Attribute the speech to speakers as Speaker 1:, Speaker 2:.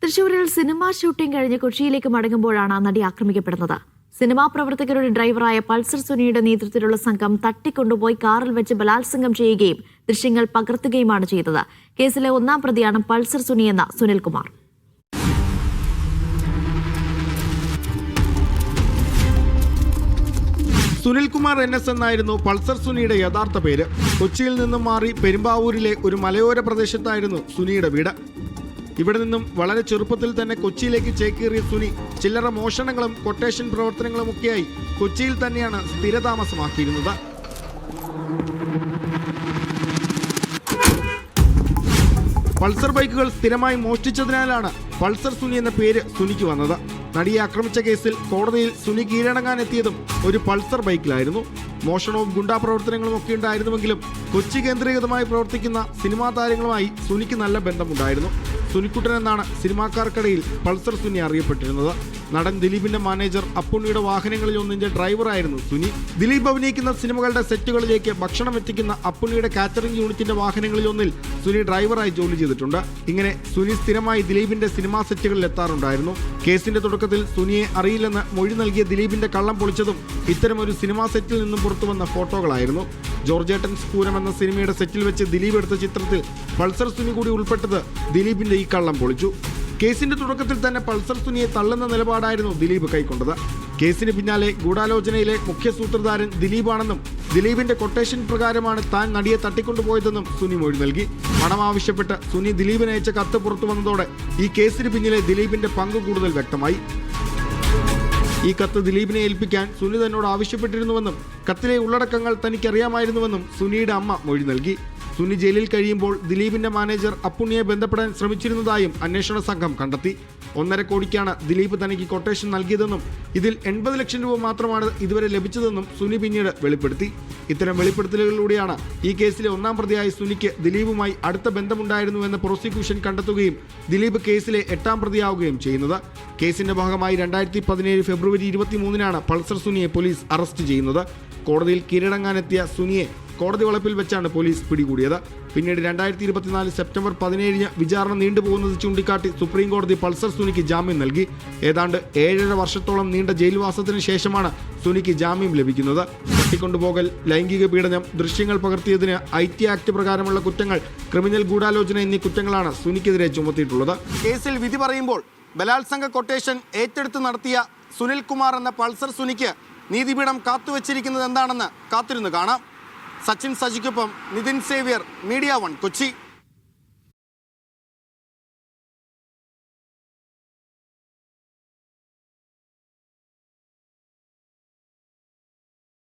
Speaker 1: തൃശൂരിൽ cinema shooting കഴിഞ്ഞ് കൊച്ചിയിലേക്ക് മടങ്ങുമ്പോഴാണ് നടി ആക്രമിക്കപ്പെടുന്നത്. സിനിമാ പ്രവർത്തകരുടെ ഡ്രൈവറായ പൾസർ സുനിയുടെ നേതൃത്വത്തിലുള്ള സംഘം തട്ടിക്കൊണ്ടുപോയി കാറിൽ വെച്ച് ബലാത്സംഗം ചെയ്യുകയും ദൃശ്യങ്ങൾ പകർത്തുകയുമാണ് ചെയ്തത്. കേസിലെ ഒന്നാം പ്രതിയാണ് പൾസർ സുനി എന്ന സുനിൽകുമാർ.
Speaker 2: സുനിൽകുമാർ NS എന്നായിരുന്നു പൾസർ സുനിയുടെ യഥാർത്ഥ പേര്. കൊച്ചിയിൽ നിന്നും മാറി പെരുമ്പാവൂരിലെ ഒരു മലയോര പ്രദേശത്തായിരുന്നു സുനിയുടെ വീട്. ഇവിടെ നിന്നും വളരെ ചെറുപ്പത്തിൽ തന്നെ കൊച്ചിയിലേക്ക് ചേക്കേറിയ സുനി ചില്ലറ മോഷണങ്ങളും കൊട്ടേഷൻ പ്രവർത്തനങ്ങളുമൊക്കെയായി കൊച്ചിയിൽ തന്നെയാണ് സ്ഥിരതാമസമാക്കിയിരുന്നത്. പൾസർ ബൈക്കുകൾ സ്ഥിരമായി മോഷ്ടിച്ചതിനാലാണ് പൾസർ സുനി എന്ന പേര് സുനിക്ക് വന്നത്. നടിയെ ആക്രമിച്ച കേസിൽ കോടതിയിൽ സുനി കീഴടങ്ങാനെത്തിയതും ഒരു പൾസർ ബൈക്കിലായിരുന്നു. മോഷണവും ഗുണ്ടാ പ്രവർത്തനങ്ങളും ഒക്കെ ഉണ്ടായിരുന്നുവെങ്കിലും കൊച്ചി കേന്ദ്രീകൃതമായി പ്രവർത്തിക്കുന്ന സിനിമാ താരങ്ങളുമായി സുനിക്ക് നല്ല ബന്ധമുണ്ടായിരുന്നു. സുനിക്കുട്ടൻ എന്നാണ് സിനിമാക്കാർക്കിടയിൽ പൾസർ സുനി അറിയപ്പെട്ടിരുന്നത്. നടൻ ദിലീപിന്റെ മാനേജർ അപ്പുണ്ണിയുടെ വാഹനങ്ങളിൽ ഒന്നിന്റെ ഡ്രൈവറായിരുന്നു സുനി. ദിലീപ് അഭിനയിക്കുന്ന സിനിമകളുടെ സെറ്റുകളിലേക്ക് ഭക്ഷണം എത്തിക്കുന്ന അപ്പുണ്ണിയുടെ കാറ്ററിംഗ് യൂണിറ്റിന്റെ വാഹനങ്ങളിൽ ഒന്നിൽ സുനി ഡ്രൈവറായി ജോലി ചെയ്തിട്ടുണ്ട്. ഇങ്ങനെ സുനി സ്ഥിരമായി ദിലീപിന്റെ സിനിമാ സെറ്റുകളിൽ എത്താറുണ്ടായിരുന്നു. കേസിന്റെ തുടക്കത്തിൽ സുനിയെ അറിയില്ലെന്ന് മൊഴി നൽകിയ ദിലീപിന്റെ കള്ളം പൊളിച്ചതും ഇത്തരമൊരു സിനിമാ സെറ്റിൽ നിന്നും പുറത്തുവന്ന ഫോട്ടോകളായിരുന്നു. ജോർജേട്ടൻ സ്ഫൂരം എന്ന സിനിമയുടെ സെറ്റിൽ വെച്ച് ദിലീപ് എടുത്ത ചിത്രത്തിൽ പൾസർ സുനി കൂടി ഉൾപ്പെട്ടത് ദിലീപിന്റെ ഈ കള്ളം പൊളിച്ചു. കേസിന്റെ തുടക്കത്തിൽ തന്നെ പൾസർ സുനിയെ തള്ളുന്ന നിലപാടായിരുന്നു ദിലീപ് കൈക്കൊണ്ടത്. കേസിന് പിന്നാലെ ഗൂഢാലോചനയിലെ മുഖ്യ സൂത്രധാരൻ ദിലീപാണെന്നും ദിലീപിന്റെ കൊട്ടേഷൻ പ്രകാരമാണ് താൻ നടിയെ തട്ടിക്കൊണ്ടുപോയതെന്നും സുനി മൊഴി നൽകി. പണം ആവശ്യപ്പെട്ട് സുനി ദിലീപിന് അയച്ച കത്ത് പുറത്തു വന്നതോടെ ഈ കേസിന് പിന്നിലെ ദിലീപിന്റെ പങ്ക് കൂടുതൽ വ്യക്തമായി. ഈ കത്ത് ദിലീപിനെ ഏൽപ്പിക്കാൻ സുനി തന്നോട് ആവശ്യപ്പെട്ടിരുന്നുവെന്നും കത്തിലെ ഉള്ളടക്കങ്ങൾ തനിക്കറിയാമായിരുന്നുവെന്നും സുനിയുടെ അമ്മ മൊഴി നൽകി. സുനി ജയിലിൽ കഴിയുമ്പോൾ ദിലീപിന്റെ മാനേജർ അപ്പുണ്ണിയെ ബന്ധപ്പെടാൻ ശ്രമിച്ചിരുന്നതായും അന്വേഷണ സംഘം കണ്ടെത്തി. 1.5 കോടിക്കാണ് ദിലീപ് തനിക്ക് കൊട്ടേഷൻ നൽകിയതെന്നും ഇതിൽ 80 ലക്ഷം രൂപ മാത്രമാണ് ഇതുവരെ ലഭിച്ചതെന്നും സുനി പിന്നീട് വെളിപ്പെടുത്തി. ഇത്തരം വെളിപ്പെടുത്തലുകളിലൂടെയാണ് ഈ കേസിലെ ഒന്നാം പ്രതിയായ സുനിക്ക് ദിലീപുമായി അടുത്ത ബന്ധമുണ്ടായിരുന്നുവെന്ന് പ്രോസിക്യൂഷൻ കണ്ടെത്തുകയും ദിലീപ് കേസിലെ 8ാം പ്രതിയാവുകയും ചെയ്യുന്നത്. കേസിന്റെ ഭാഗമായി 2017 ഫെബ്രുവരി 23-നാണ് പൾസർ സുനിയെ പോലീസ് അറസ്റ്റ് ചെയ്യുന്നത്. കോടതിയിൽ കീഴടങ്ങാനെത്തിയ സുനിയെ കോടതി വളപ്പിൽ വെച്ചാണ് പോലീസ് പിടികൂടിയത്. പിന്നീട് 2024 സെപ്റ്റംബർ 17-ന് വിചാരണ നീണ്ടുപോകുന്നത് ചൂണ്ടിക്കാട്ടി സുപ്രീം കോടതി പൾസർ സുനിക്ക് ജാമ്യം നൽകി. ഏതാണ്ട് 7.5 വർഷത്തോളം നീണ്ട ജയിൽവാസത്തിന് ശേഷമാണ് സുനിക്ക് ജാമ്യം ലഭിക്കുന്നത്. തട്ടിക്കൊണ്ടുപോകൽ, ലൈംഗിക പീഡനം, ദൃശ്യങ്ങൾ പകർത്തിയതിന് IT ആക്ട് പ്രകാരമുള്ള കുറ്റങ്ങൾ, ക്രിമിനൽ ഗൂഢാലോചന എന്നീ കുറ്റങ്ങളാണ് സുനിക്കെതിരെ ചുമത്തിയിട്ടുള്ളത്. കേസിൽ വിധി പറയുമ്പോൾ ബലാത്സംഗ കൊട്ടേഷൻ ഏറ്റെടുത്ത് നടത്തിയ സുനിൽകുമാർ എന്ന പൾസർ സുനിക്ക് നീതിപീഠം കാത്തുവച്ചിരിക്കുന്നത് എന്താണെന്ന് കാത്തിരുന്ന് കാണാം. സച്ചിൻ സജിക്കൊപ്പം നിതിൻ സേവ്യർ, മീഡിയ 1 കൊച്ചി.